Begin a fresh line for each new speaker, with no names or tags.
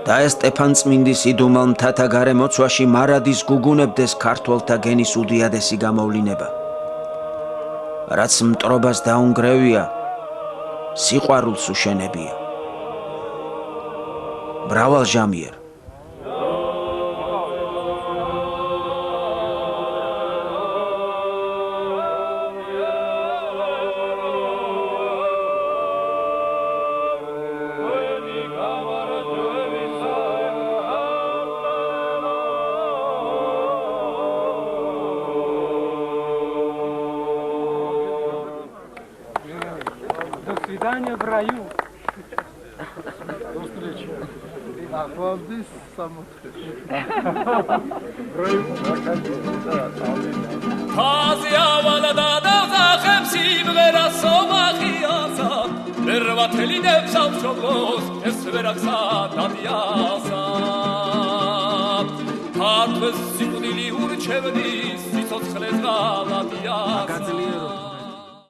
და ეს სტეფანწმინდის იდუმალ მთათა გარემოცვაში მარადის გუგუნებდეს ქართველთა გენის უდიადესი გამოვლინება. რაც მტრობას დაუნგრევია, სიყვარულს უშენებია. მრავალჟამიერ
До свидания в раю.
До встречи. Охладись, самотек. В раю.
Тазия валада давзахем симвера сомахиаса. Берватели демсам шоглос, эсверакса дадиаса. Ქართლს სიკვდილი ურჩევნის, სიცოცხლეს ღალატია.